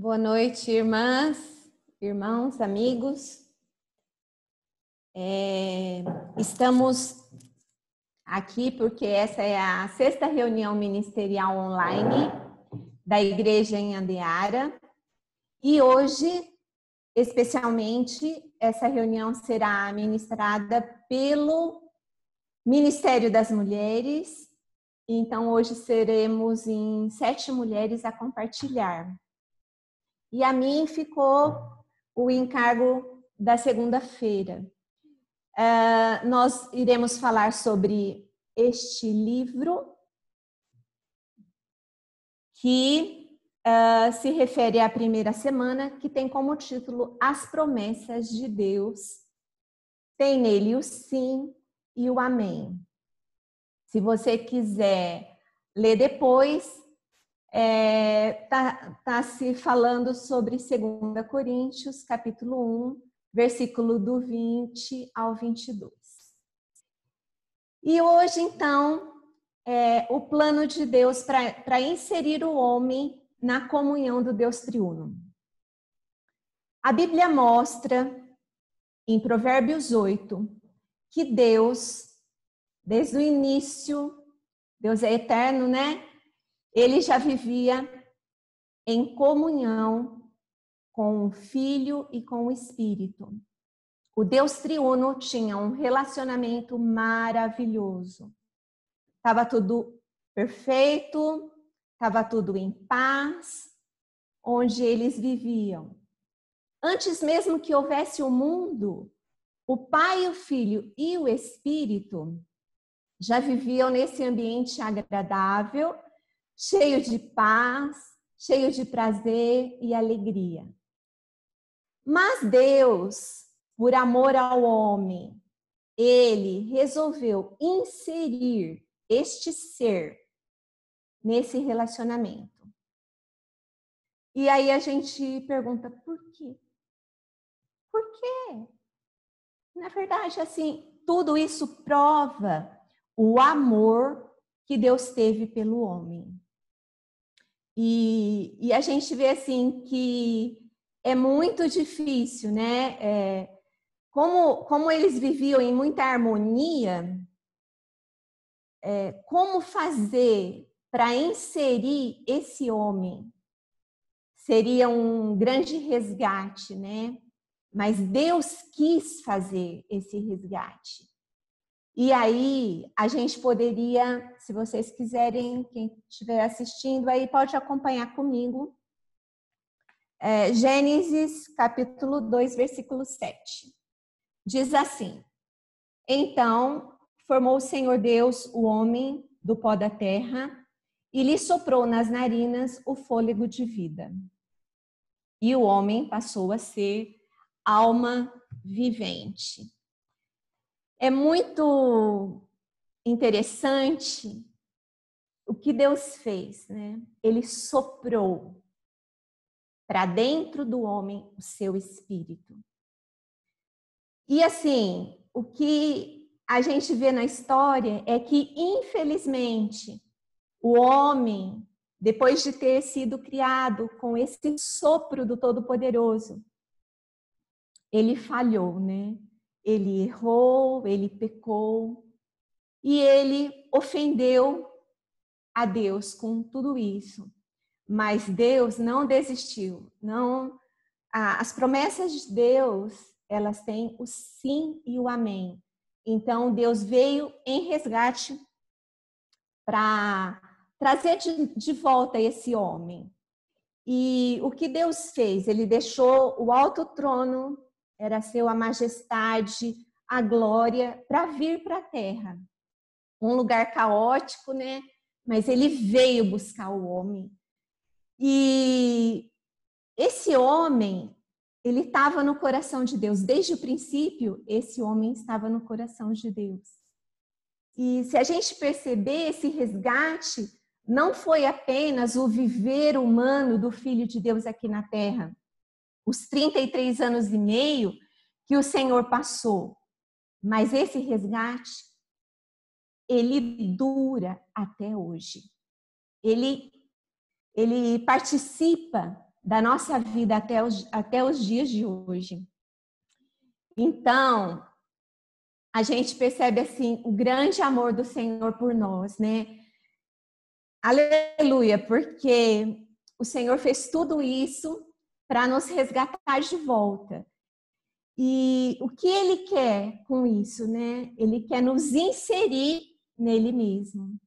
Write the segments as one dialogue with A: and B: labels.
A: Boa noite, irmãs, irmãos, amigos. Estamos aqui porque essa é a 6ª reunião ministerial online da Igreja em Andeara. E hoje, especialmente, essa reunião será ministrada pelo Ministério das Mulheres. Então, hoje seremos em 7 mulheres a compartilhar. E a mim ficou o encargo da segunda-feira. Nós iremos falar sobre este livro que se refere à primeira semana, que tem como título As Promessas de Deus. Tem nele o sim e o amém. Se você quiser ler depois, tá se falando sobre 2 Coríntios, capítulo 1, versículo do 20 ao 22. E hoje, então, o plano de Deus para inserir o homem na comunhão do Deus triuno. A Bíblia mostra, em Provérbios 8, que Deus, desde o início, Deus é eterno, né? Ele já vivia em comunhão com o Filho e com o Espírito. O Deus triuno tinha um relacionamento maravilhoso. Estava tudo perfeito, estava tudo em paz, onde eles viviam. Antes mesmo que houvesse o mundo, o Pai, o Filho e o Espírito já viviam nesse ambiente agradável, cheio de paz, cheio de prazer e alegria. Mas Deus, por amor ao homem, ele resolveu inserir este ser nesse relacionamento. E aí a gente pergunta, por quê? Por quê? Na verdade, assim, tudo isso prova o amor que Deus teve pelo homem. E a gente vê assim que é muito difícil, né? Como eles viviam em muita harmonia, como fazer para inserir esse homem? Seria um grande resgate, né? Mas Deus quis fazer esse resgate. E aí, a gente poderia, se vocês quiserem, quem estiver assistindo aí, pode acompanhar comigo. Gênesis, capítulo 2, versículo 7. Diz assim: Então, formou o Senhor Deus o homem do pó da terra e lhe soprou nas narinas o fôlego de vida. E o homem passou a ser alma vivente. É muito interessante o que Deus fez, né? Ele soprou para dentro do homem o seu espírito. E assim, o que a gente vê na história é que, infelizmente, o homem, depois de ter sido criado com esse sopro do Todo-Poderoso, ele falhou, né? Ele errou, ele pecou e ele ofendeu a Deus com tudo isso. Mas Deus não desistiu. Não, as promessas de Deus, elas têm o sim e o amém. Então, Deus veio em resgate para trazer de volta esse homem. E o que Deus fez? Ele deixou o alto trono, era a majestade, a glória, para vir para a terra. Um lugar caótico, né? Mas ele veio buscar o homem. E esse homem, ele estava no coração de Deus. Desde o princípio, esse homem estava no coração de Deus. E se a gente perceber, esse resgate não foi apenas o viver humano do Filho de Deus aqui na Terra. Os 33 anos e meio que o Senhor passou. Mas esse resgate, ele dura até hoje. Ele participa da nossa vida até os dias de hoje. Então, a gente percebe assim o grande amor do Senhor por nós, né? Aleluia, porque o Senhor fez tudo isso para nos resgatar de volta. E o que Ele quer com isso, né? Ele quer nos inserir nele mesmo.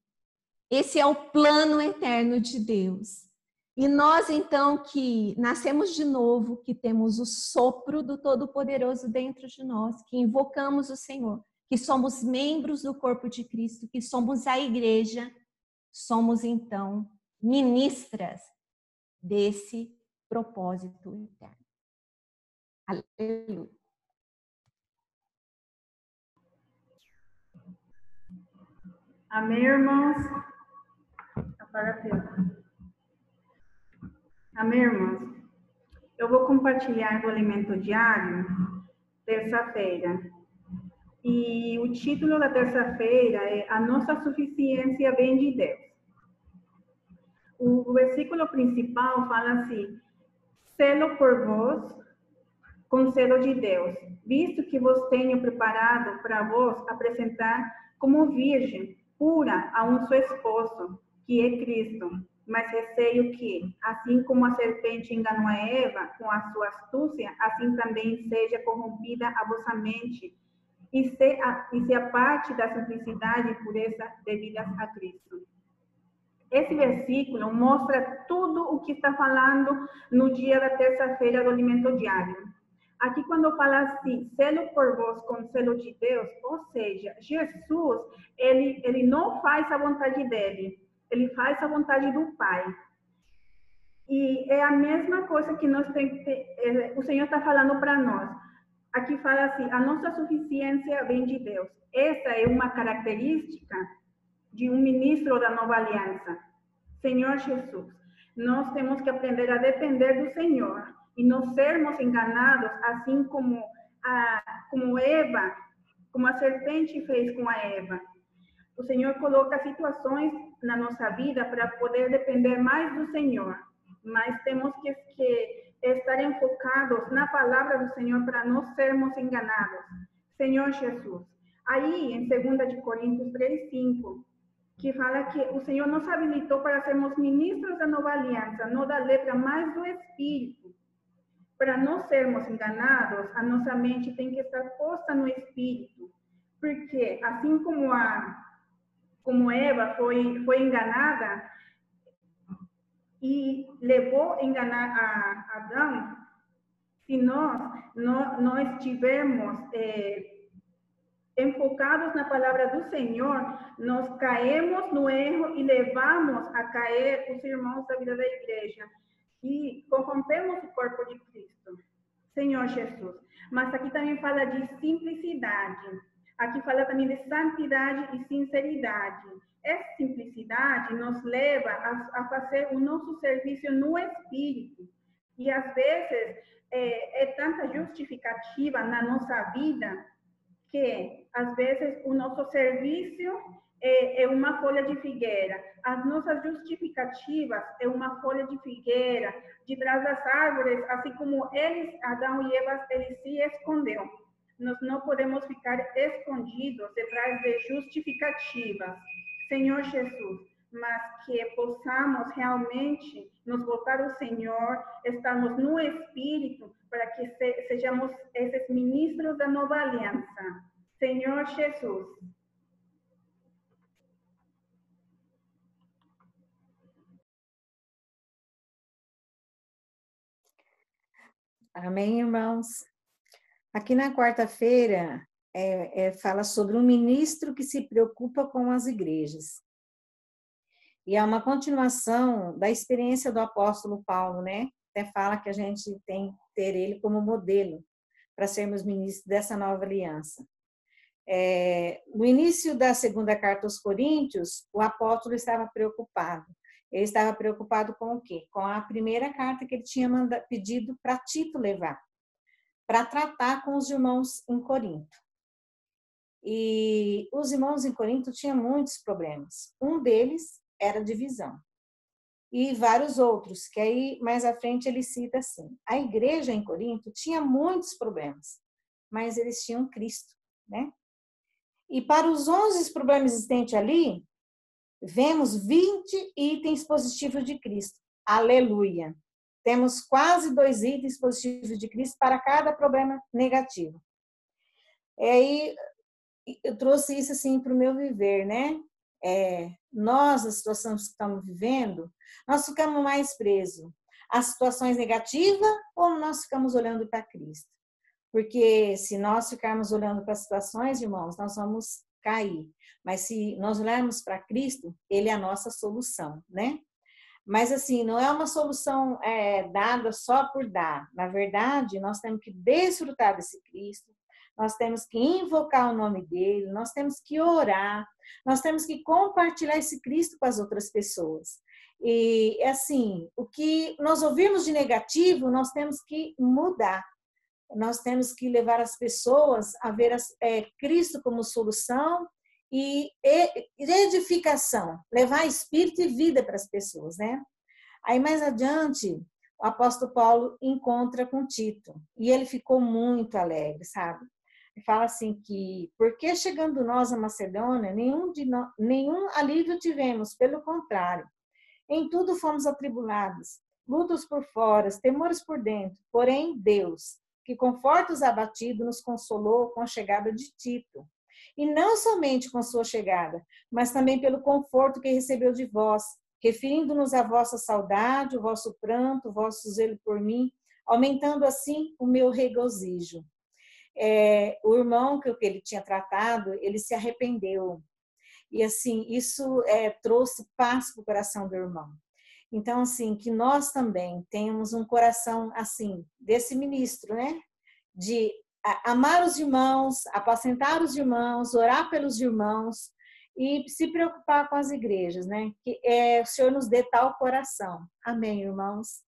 A: Esse é o plano eterno de Deus. E nós, então, que nascemos de novo, que temos o sopro do Todo-Poderoso dentro de nós, que invocamos o Senhor, que somos membros do corpo de Cristo, que somos a igreja, somos, então, ministras desse propósito eterno. Aleluia.
B: Amém, irmãos? Apaga a tela. Amém, irmãos? Eu vou compartilhar do alimento diário, terça-feira. E o título da terça-feira é A Nossa Suficiência Vem de Deus. O versículo principal fala assim: selo por vós com selo de Deus, visto que vos tenho preparado para vos apresentar como virgem pura a um seu esposo, que é Cristo. Mas receio que, assim como a serpente enganou a Eva com a sua astúcia, assim também seja corrompida a vossa mente e se aparte da simplicidade e pureza devidas a Cristo. Esse versículo mostra tudo o que está falando no dia da terça-feira do alimento diário. Aqui quando fala assim, selo por vós com selo de Deus, ou seja, Jesus, ele não faz a vontade dele, ele faz a vontade do Pai. E é a mesma coisa que nós o Senhor está falando para nós. Aqui fala assim, a nossa suficiência vem de Deus. Essa é uma característica de um ministro da nova aliança, Senhor Jesus. Nós temos que aprender a depender do Senhor e não sermos enganados, assim como Eva, como a serpente fez com a Eva. O Senhor coloca situações na nossa vida para poder depender mais do Senhor, mas temos que estar enfocados na palavra do Senhor para não sermos enganados. Senhor Jesus. Aí, em 2 Coríntios 3:5, que fala que o Senhor nos habilitou para sermos ministros da nova aliança, não da letra, mas do Espírito. Para não sermos enganados, a nossa mente tem que estar posta no Espírito. Porque, assim como Eva foi enganada e levou a enganar a Adão, se nós não estivermos enfocados na palavra do Senhor, nós caímos no erro e levamos a cair os irmãos da vida da igreja e corrompemos o corpo de Cristo. Senhor Jesus. Mas aqui também fala de simplicidade. Aqui fala também de santidade e sinceridade. Essa simplicidade nos leva a fazer o nosso serviço no Espírito. E às vezes é tanta justificativa na nossa vida que, às vezes, o nosso serviço é uma folha de figueira. As nossas justificativas é uma folha de figueira, de trás das árvores, assim como Adão e Eva, eles se escondeu. Nós não podemos ficar escondidos detrás de justificativas. Senhor Jesus, mas que possamos realmente nos voltar ao Senhor, estarmos no Espírito, para que sejamos esses ministros da nova aliança. Senhor Jesus.
C: Amém, irmãos? Aqui na quarta-feira, fala sobre um ministro que se preocupa com as igrejas. E é uma continuação da experiência do apóstolo Paulo, né? Até fala que a gente tem que ter ele como modelo para sermos ministros dessa nova aliança. No início da segunda carta aos Coríntios, o apóstolo estava preocupado. Ele estava preocupado com o quê? Com a primeira carta que ele tinha pedido para Tito levar, para tratar com os irmãos em Corinto. E os irmãos em Corinto tinham muitos problemas. Um deles era divisão. e vários outros, que aí mais à frente ele cita assim: a igreja em Corinto tinha muitos problemas, mas eles tinham Cristo, né? E para os 11 problemas existentes ali, vemos 20 itens positivos de Cristo. Aleluia! Temos quase 2 itens positivos de Cristo para cada problema negativo. E aí eu trouxe isso assim para o meu viver, né? Nós, as situações que estamos vivendo, nós ficamos mais presos às situações negativas ou nós ficamos olhando para Cristo? Porque se nós ficarmos olhando para as situações, irmãos, nós vamos cair. Mas se nós olharmos para Cristo, Ele é a nossa solução, né? Mas assim, não é uma solução dada só por dar. Na verdade, nós temos que desfrutar desse Cristo, nós temos que invocar o nome dele, nós temos que orar, nós temos que compartilhar esse Cristo com as outras pessoas. E assim, o que nós ouvimos de negativo, nós temos que mudar. Nós temos que levar as pessoas a ver Cristo como solução e edificação, levar espírito e vida para as pessoas, né? Aí mais adiante, o apóstolo Paulo encontra com Tito e ele ficou muito alegre, sabe? Ele fala assim que, porque chegando nós a Macedônia, nenhum alívio tivemos, pelo contrário, em tudo fomos atribulados, lutas por fora, temores por dentro, porém Deus, que conforta os abatidos, nos consolou com a chegada de Tito. E não somente com sua chegada, mas também pelo conforto que recebeu de vós, referindo-nos à vossa saudade, o vosso pranto, o vosso zelo por mim, aumentando assim o meu regozijo. O irmão que ele tinha tratado, ele se arrependeu. E assim, isso trouxe paz para o coração do irmão. Então, assim, que nós também tenhamos um coração, assim, desse ministro, né? De amar os irmãos, apacentar os irmãos, orar pelos irmãos e se preocupar com as igrejas, né? Que o Senhor nos dê tal coração. Amém, irmãos?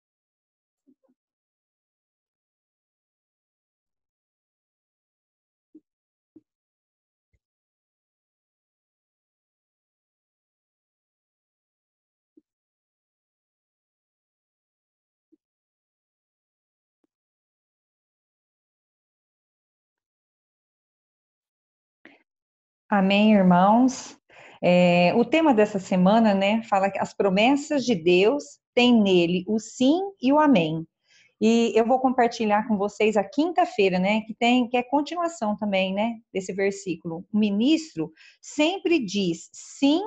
D: Amém, irmãos. O tema dessa semana, né, fala que as promessas de Deus têm nele o sim e o amém. E eu vou compartilhar com vocês a quinta-feira, né, que é continuação também, né, desse versículo. O ministro sempre diz sim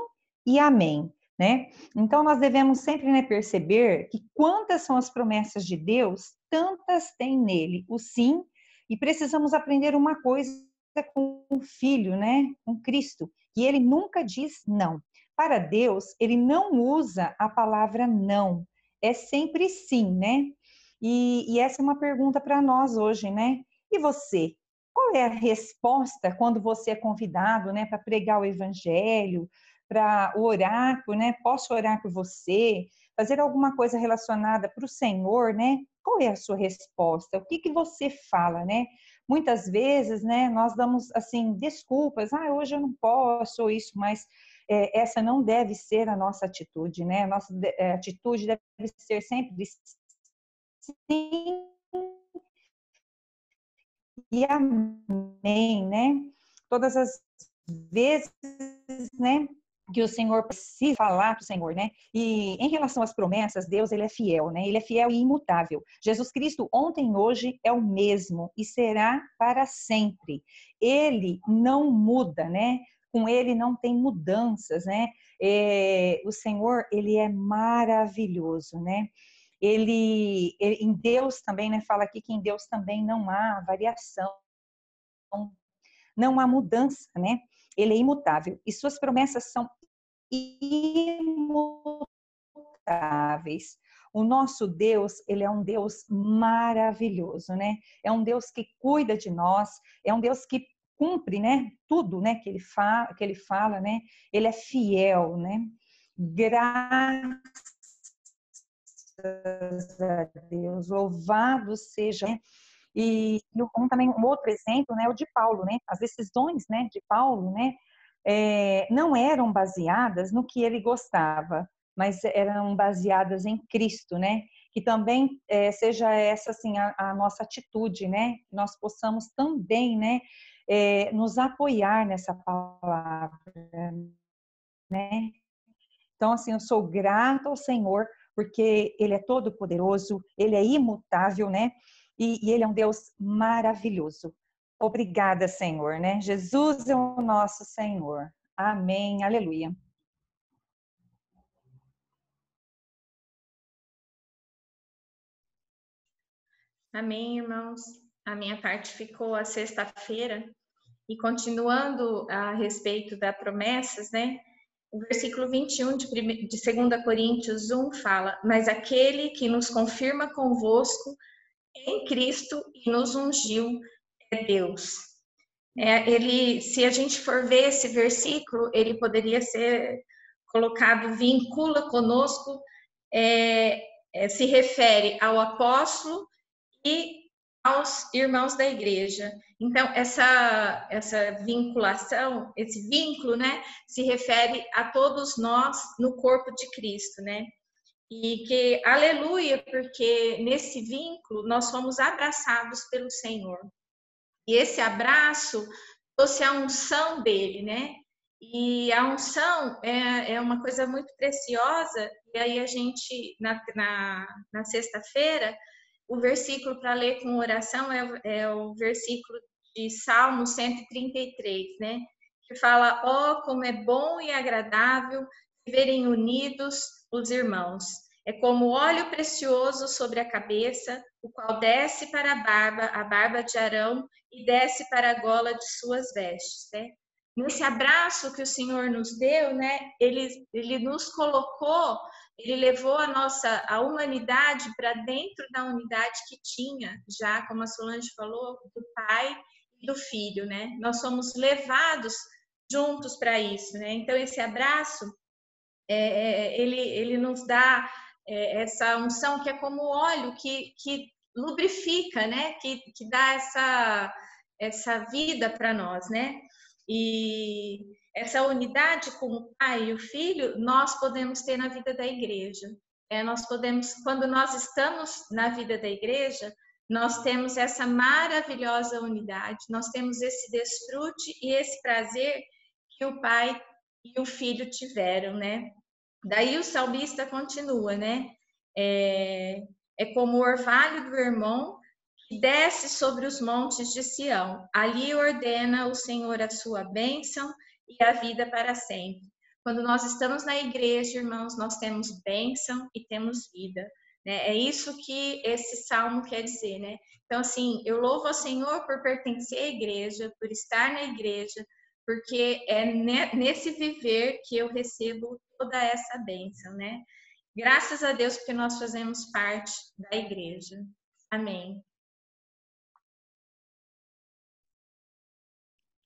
D: e amém, né? Então nós devemos sempre, né, perceber que quantas são as promessas de Deus, tantas tem nele o sim, e precisamos aprender uma coisa com o Filho, né, com Cristo, que ele nunca diz não. Para Deus, ele não usa a palavra não, é sempre sim, né? E essa é uma pergunta para nós hoje, né? E você? Qual é a resposta quando você é convidado, né, para pregar o evangelho, para orar, né? Posso orar por você? Fazer alguma coisa relacionada para o Senhor, né? Qual é a sua resposta? O que você fala, né? Muitas vezes, né, nós damos, assim, desculpas. Hoje eu não posso, ou isso, mas essa não deve ser a nossa atitude, né? A nossa atitude deve ser sempre sim e amém, né? Todas as vezes, né, que o Senhor precisa falar para o Senhor, né? E em relação às promessas, Deus, ele é fiel, né? Ele é fiel e imutável. Jesus Cristo ontem e hoje é o mesmo e será para sempre. Ele não muda, né? Com ele não tem mudanças, né? O Senhor, ele é maravilhoso, né? Em Deus também, né? Fala aqui que em Deus também não há variação, não há mudança, né? Ele é imutável e suas promessas são imutáveis. O nosso Deus, ele é um Deus maravilhoso, né? É um Deus que cuida de nós, é um Deus que cumpre, né? Tudo, né? Que ele fala, né? Ele é fiel, né? Graças a Deus, louvado seja, né? E também um outro exemplo, né, o de Paulo, né? As decisões, né, de Paulo, né, não eram baseadas no que ele gostava, mas eram baseadas em Cristo, né? Que também seja essa assim a nossa atitude, né? Nós possamos também, né, nos apoiar nessa palavra, né? Então, assim, eu sou grata ao Senhor, porque Ele é todo-poderoso, Ele é imutável, né? E Ele é um Deus maravilhoso. Obrigada, Senhor, né? Jesus é o nosso Senhor. Amém, aleluia.
E: Amém, irmãos. A minha parte ficou a sexta-feira. E continuando a respeito das promessas, né? O versículo 21 de 2 Coríntios 1 fala: Mas aquele que nos confirma convosco em Cristo e nos ungiu é Deus. Se a gente for ver esse versículo, ele poderia ser colocado vincula conosco, se refere ao apóstolo e aos irmãos da igreja. Então, essa vinculação, esse vínculo, né, se refere a todos nós no corpo de Cristo, né? E que, aleluia, porque nesse vínculo nós fomos abraçados pelo Senhor. E esse abraço trouxe a unção dele, né? E a unção é uma coisa muito preciosa. E aí a gente, na sexta-feira, o versículo para ler com oração é o versículo de Salmo 133, né? Que fala: ó, como é bom e agradável viverem unidos os irmãos. É como óleo precioso sobre a cabeça, o qual desce para a barba de Arão e desce para a gola de suas vestes, né? Nesse abraço que o Senhor nos deu, né? Ele nos colocou, ele levou a humanidade para dentro da unidade que tinha, já como a Solange falou, do Pai e do Filho, né? Nós somos levados juntos para isso, né? Então esse abraço, ele nos dá essa unção que é como óleo que lubrifica, né? Que dá essa vida para nós, né? E essa unidade com o Pai e o Filho, nós podemos ter na vida da igreja. Nós podemos, quando nós estamos na vida da igreja, nós temos essa maravilhosa unidade, nós temos esse desfrute e esse prazer que o Pai e o Filho tiveram, né? Daí o salmista continua, né? É como o orvalho do irmão que desce sobre os montes de Sião. Ali ordena o Senhor a sua bênção e a vida para sempre. Quando nós estamos na igreja, irmãos, nós temos bênção e temos vida, né? É isso que esse salmo quer dizer, né? Então, assim, eu louvo ao Senhor por pertencer à igreja, por estar na igreja, porque é nesse viver que eu recebo toda essa bênção, né? Graças a Deus porque nós fazemos parte da igreja. Amém.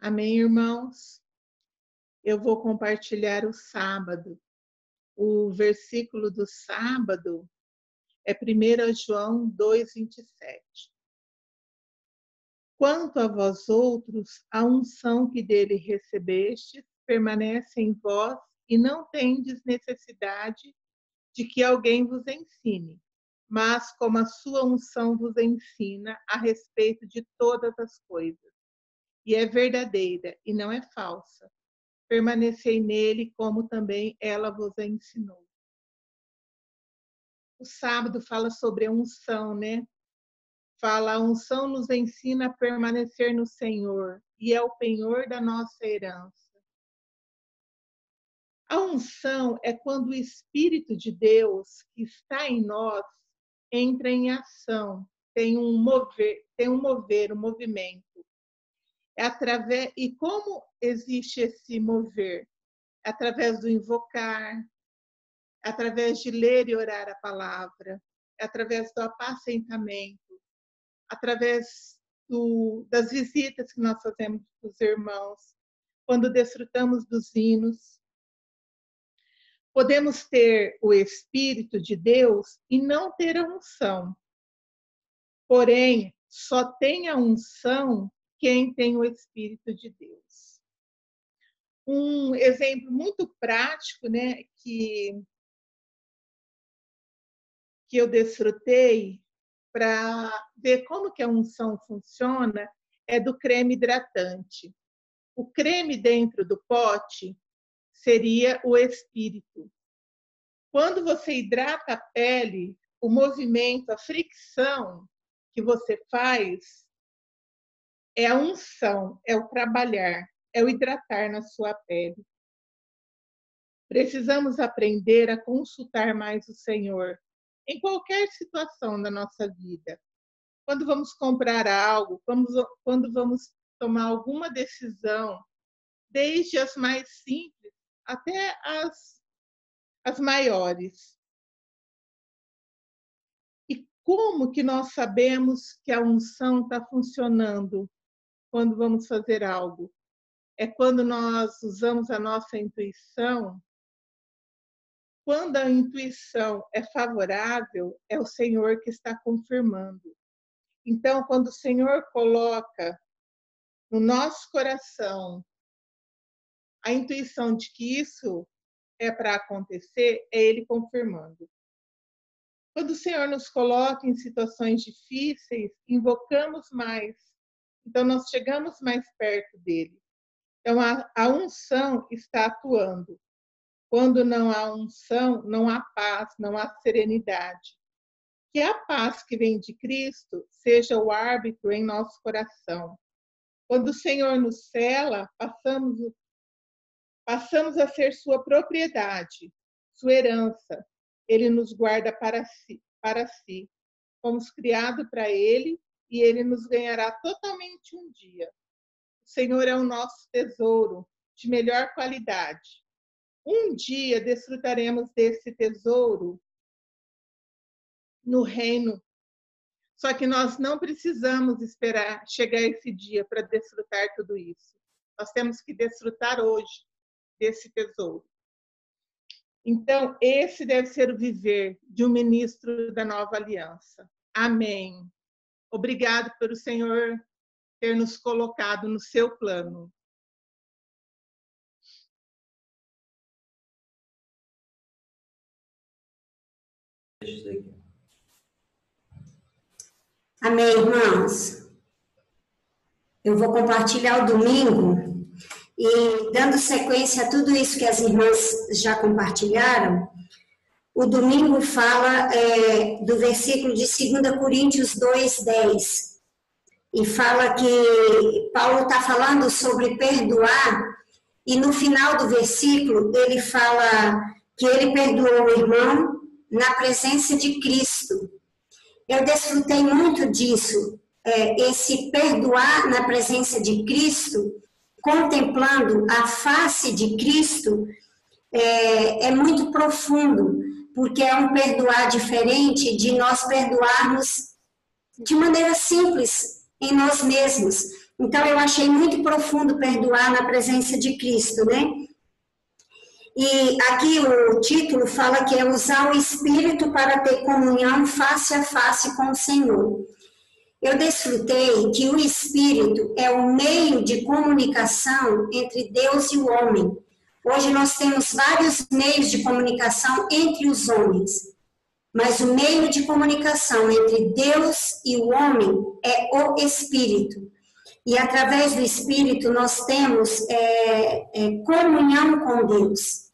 F: Amém, irmãos? Eu vou compartilhar o sábado. O versículo do sábado é 1 João 2:27. Quanto a vós outros, a unção que dele recebestes permanece em vós e não tendes necessidade de que alguém vos ensine, mas como a sua unção vos ensina a respeito de todas as coisas, e é verdadeira e não é falsa. Permanecei nele, como também ela vos ensinou. O sábado fala sobre a unção, né? Fala, a unção nos ensina a permanecer no Senhor e é o penhor da nossa herança. A unção é quando o Espírito de Deus que está em nós entra em ação, tem um mover, um movimento. E como existe esse mover? Através do invocar, através de ler e orar a palavra, através do apacentamento, através das visitas que nós fazemos com os irmãos, quando desfrutamos dos hinos. Podemos ter o Espírito de Deus e não ter a unção. Porém, só tem a unção quem tem o Espírito de Deus. Um exemplo muito prático, né, que que eu desfrutei para ver como que a unção funciona é do creme hidratante. O creme dentro do pote seria o espírito. Quando você hidrata a pele, o movimento, a fricção que você faz é a unção, é o trabalhar, é o hidratar na sua pele. Precisamos aprender a consultar mais o Senhor em qualquer situação da nossa vida. Quando vamos comprar algo, quando vamos tomar alguma decisão, desde as mais simples até as maiores. E como que nós sabemos que a unção está funcionando quando vamos fazer algo? É quando nós usamos a nossa intuição. Quando a intuição é favorável, é o Senhor que está confirmando. Então, quando o Senhor coloca no nosso coração a intuição de que isso é para acontecer, é Ele confirmando. Quando o Senhor nos coloca em situações difíceis, invocamos mais. Então, nós chegamos mais perto dele. Então, a unção está atuando. Quando não há unção, não há paz, não há serenidade. Que a paz que vem de Cristo seja o árbitro em nosso coração. Quando o Senhor nos sela, passamos a ser sua propriedade, sua herança. Ele nos guarda para si. Fomos criados para Ele e Ele nos ganhará totalmente um dia. O Senhor é o nosso tesouro de melhor qualidade. Um dia desfrutaremos desse tesouro no reino. Só que nós não precisamos esperar chegar esse dia para desfrutar tudo isso. Nós temos que desfrutar hoje desse tesouro. Então, esse deve ser o viver de um ministro da nova aliança. Amém. Obrigado pelo Senhor ter nos colocado no seu plano.
G: Amém, irmãos. Eu vou compartilhar o domingo e, dando sequência a tudo isso que as irmãs já compartilharam, o domingo fala do versículo de 2 Coríntios 2:10 e fala que Paulo está falando sobre perdoar e no final do versículo ele fala que ele perdoou o irmão na presença de Cristo. Eu desfrutei muito disso, esse perdoar na presença de Cristo, contemplando a face de Cristo, é muito profundo, porque é um perdoar diferente de nós perdoarmos de maneira simples em nós mesmos. Então, eu achei muito profundo perdoar na presença de Cristo, né? E aqui o título fala que é usar o Espírito para ter comunhão face a face com o Senhor. Eu desfrutei que o Espírito é o meio de comunicação entre Deus e o homem. Hoje nós temos vários meios de comunicação entre os homens, mas o meio de comunicação entre Deus e o homem é o Espírito. E através do Espírito nós temos comunhão com Deus.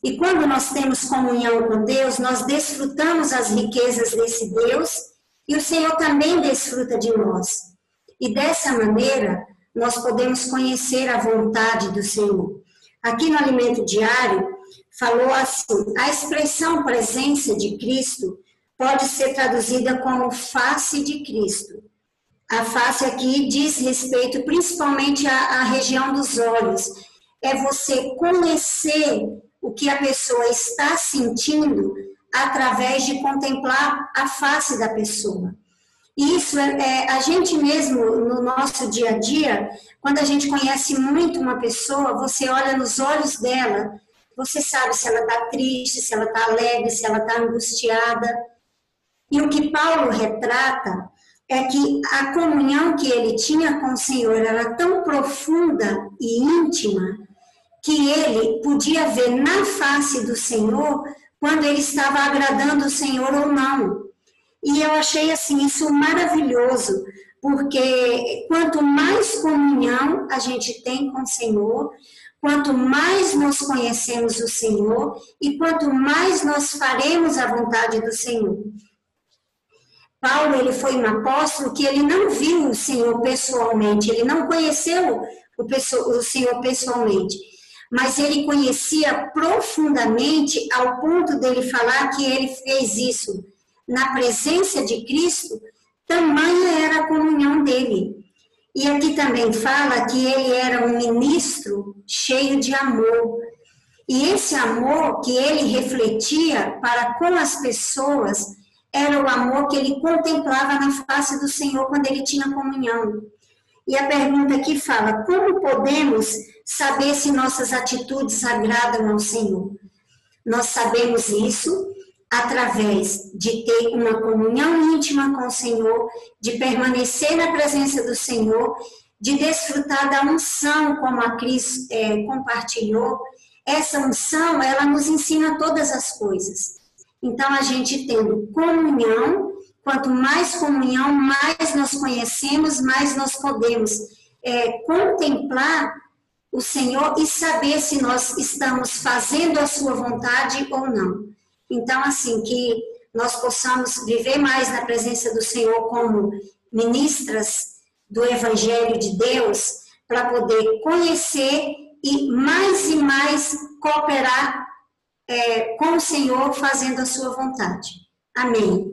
G: E quando nós temos comunhão com Deus, nós desfrutamos as riquezas desse Deus e o Senhor também desfruta de nós. E dessa maneira, nós podemos conhecer a vontade do Senhor. Aqui no Alimento Diário, falou assim, a expressão presença de Cristo pode ser traduzida como face de Cristo. A face aqui diz respeito principalmente à região dos olhos. É você conhecer o que a pessoa está sentindo através de contemplar a face da pessoa. E isso a gente mesmo, no nosso dia a dia, quando a gente conhece muito uma pessoa, você olha nos olhos dela, você sabe se ela está triste, se ela está alegre, se ela está angustiada. E o que Paulo retrata é que a comunhão que ele tinha com o Senhor era tão profunda e íntima que ele podia ver na face do Senhor quando ele estava agradando o Senhor ou não. E eu achei assim isso maravilhoso, porque quanto mais comunhão a gente tem com o Senhor, quanto mais nós conhecemos o Senhor e quanto mais nós faremos a vontade do Senhor. Paulo, ele foi um apóstolo que ele não viu o Senhor pessoalmente, ele não conheceu o Senhor pessoalmente, mas ele conhecia profundamente ao ponto dele falar que ele fez isso na presença de Cristo, tamanha era a comunhão dele. E aqui também fala que ele era um ministro cheio de amor. E esse amor que ele refletia para com as pessoas era o amor que ele contemplava na face do Senhor quando ele tinha comunhão. E a pergunta aqui fala, como podemos saber se nossas atitudes agradam ao Senhor? Nós sabemos isso através de ter uma comunhão íntima com o Senhor, de permanecer na presença do Senhor, de desfrutar da unção, como a Cris compartilhou. Essa unção, ela nos ensina todas as coisas. Então, a gente tendo comunhão, quanto mais comunhão, mais nós conhecemos, mais nós podemos contemplar o Senhor e saber se nós estamos fazendo a sua vontade ou não. Então, assim, que nós possamos viver mais na presença do Senhor como ministras do Evangelho de Deus, para poder conhecer e mais cooperar com o Senhor, fazendo a sua vontade. Amém.